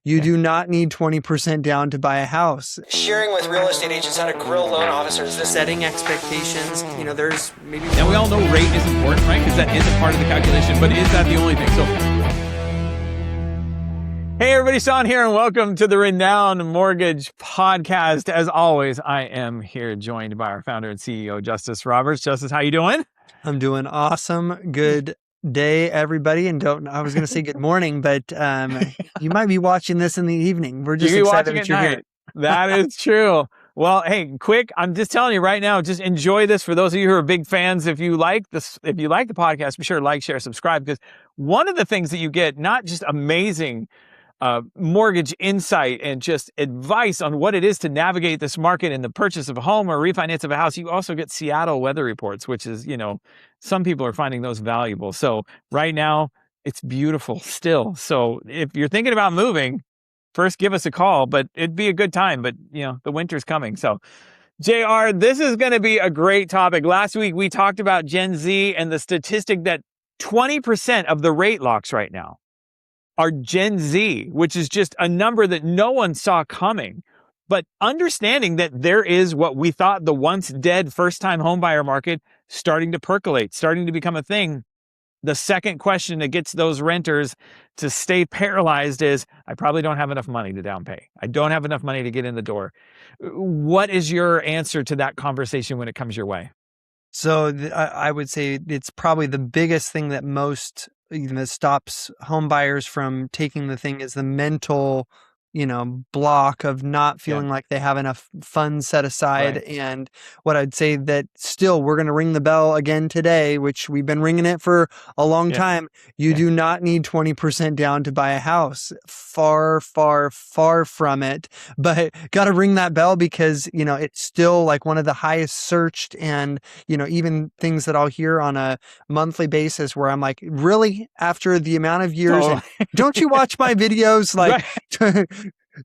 You do not need 20% down to buy a house. Sharing with real estate agents how to grill loan officers, setting expectations. There's maybe... And we all know rate is important, right? Because that is a part of the calculation, but is that the only thing? So, hey everybody, Sean here, and welcome to the Renown Mortgage Podcast. As always, I am here joined by our founder and CEO, Justice Roberts. Justice, how you doing? I'm doing awesome. Good day, everybody. And I was going to say good morning, but you might be watching this in the evening. We're just excited that you're here. That is true. Well, hey, quick, I'm just telling you right now, just enjoy this. For those of you who are big fans, if you like the podcast, be sure to like, share, subscribe, because one of the things that you get, not just amazing mortgage insight and just advice on what it is to navigate this market in the purchase of a home or refinance of a house. You also get Seattle weather reports, which is, some people are finding those valuable. So right now it's beautiful still. So if you're thinking about moving, first give us a call, but it'd be a good time. But the winter's coming. So JR, this is going to be a great topic. Last week we talked about Gen Z and the statistic that 20% of the rate locks right now are Gen Z, which is just a number that no one saw coming. But understanding that there is what we thought the once dead first-time homebuyer market starting to percolate, starting to become a thing. The second question that gets those renters to stay paralyzed is, I probably don't have enough money to down pay. I don't have enough money to get in the door. What is your answer to that conversation when it comes your way? So I would say it's probably the biggest thing that that stops home buyers from taking the thing is the mental, block of not feeling like they have enough funds set aside. Right. And what I'd say that still we're going to ring the bell again today, which we've been ringing it for a long time. You do not need 20% down to buy a house. Far, far, far from it. But got to ring that bell because, it's still like one of the highest searched and, even things that I'll hear on a monthly basis where I'm like, really? After the amount of years, and don't you watch my videos? Like,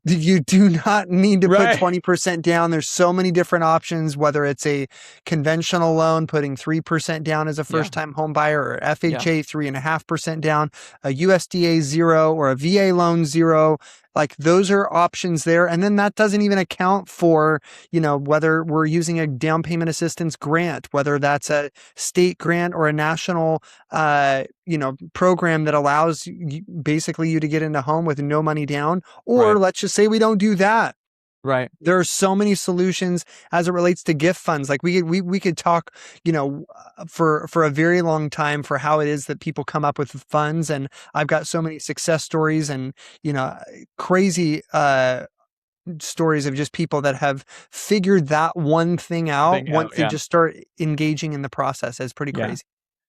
you do not need to put 20% down. There's so many different options, whether it's a conventional loan, putting 3% down as a first-time home buyer, or FHA 3.5% down, a USDA 0 or a VA loan 0. Like those are options there. And then that doesn't even account for, whether we're using a down payment assistance grant, whether that's a state grant or a national, program that allows basically you to get into home with no money down. Or let's just say we don't do that. Right. There are so many solutions as it relates to gift funds. Like we could talk, for a very long time for how it is that people come up with funds. And I've got so many success stories and, crazy stories of just people that have figured that one thing out once they just start engaging in the process. It's pretty crazy.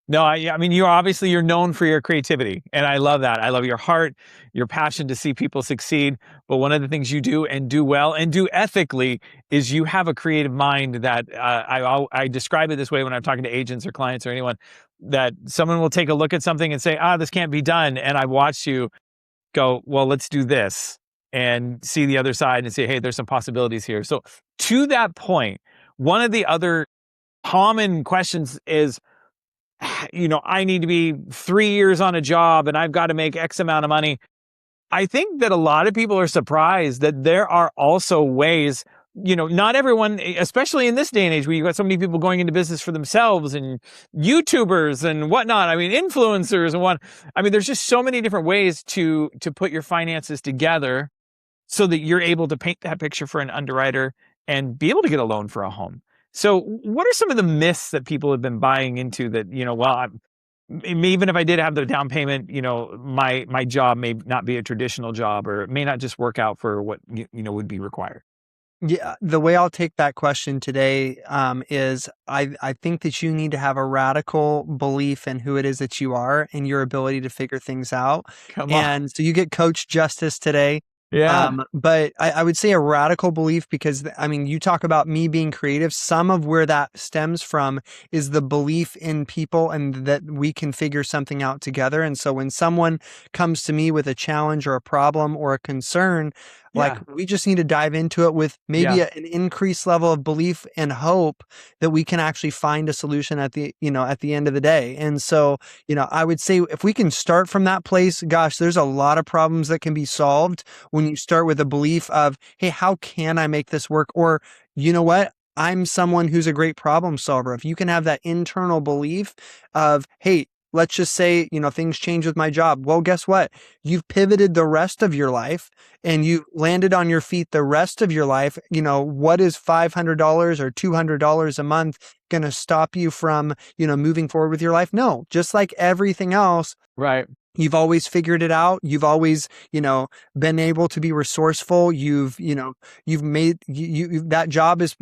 No, I mean, you're known for your creativity, and I love that. I love your heart, your passion to see people succeed. But one of the things you do and do well and do ethically is you have a creative mind that I describe it this way when I'm talking to agents or clients or anyone, that someone will take a look at something and say, this can't be done. And I watched you go, well, let's do this, and see the other side and say, hey, there's some possibilities here. So to that point, one of the other common questions is, I need to be 3 years on a job and I've got to make X amount of money. I think that a lot of people are surprised that there are also ways, not everyone, especially in this day and age where you've got so many people going into business for themselves and YouTubers and whatnot. I mean, influencers and what. I mean, there's just so many different ways to put your finances together so that you're able to paint that picture for an underwriter and be able to get a loan for a home. So what are some of the myths that people have been buying into that, even if I did have the down payment, my job may not be a traditional job, or it may not just work out for what, would be required? Yeah, the way I'll take that question today is I think that you need to have a radical belief in who it is that you are and your ability to figure things out. Come on. And so you get Coach Justice today. Yeah. But I would say a radical belief because I mean, you talk about me being creative. Some of where that stems from is the belief in people and that we can figure something out together. And so when someone comes to me with a challenge or a problem or a concern, like Yeah. we just need to dive into it with maybe Yeah. an increased level of belief and hope that we can actually find a solution at the, at the end of the day. And so, I would say if we can start from that place, gosh, there's a lot of problems that can be solved when you start with a belief of, hey, how can I make this work? Or, you know what? I'm someone who's a great problem solver. If you can have that internal belief of, hey, let's just say, things change with my job. Well, guess what? You've pivoted the rest of your life and you landed on your feet the rest of your life. What is $500 or $200 a month going to stop you from, moving forward with your life? No, just like everything else, Right. you've always figured it out. You've always, been able to be resourceful. You've made that job is,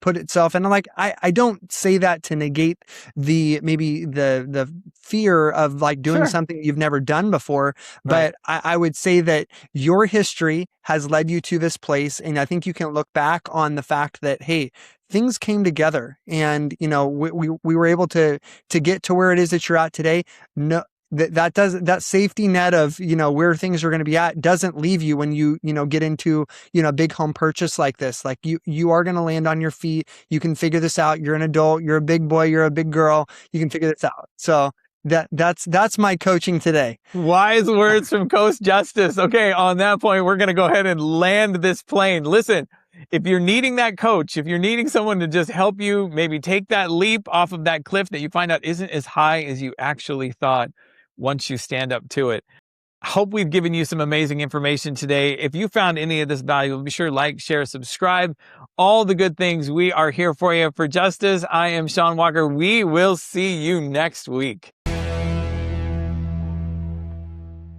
put itself. And I'm like, I don't say that to negate maybe the fear of like doing Sure. something you've never done before. Right. But I would say that your history has led you to this place. And I think you can look back on the fact that, hey, things came together and, we were able to get to where it is that you're at today. No, that safety net of where things are going to be at doesn't leave you when you get into a big home purchase like this. Like you are going to land on your feet. You can figure this out. You're an adult. You're a big boy. You're a big girl. You can figure this out. So that's my coaching today. Wise words from Coach Justice. Okay, on that point, we're going to go ahead and land this plane. Listen, if you're needing that coach, if you're needing someone to just help you maybe take that leap off of that cliff that you find out isn't as high as you actually thought once you stand up to it. I hope we've given you some amazing information today. If you found any of this valuable, be sure to like, share, subscribe, all the good things. We are here for you. For Justice, I am Sean Walker. We will see you next week.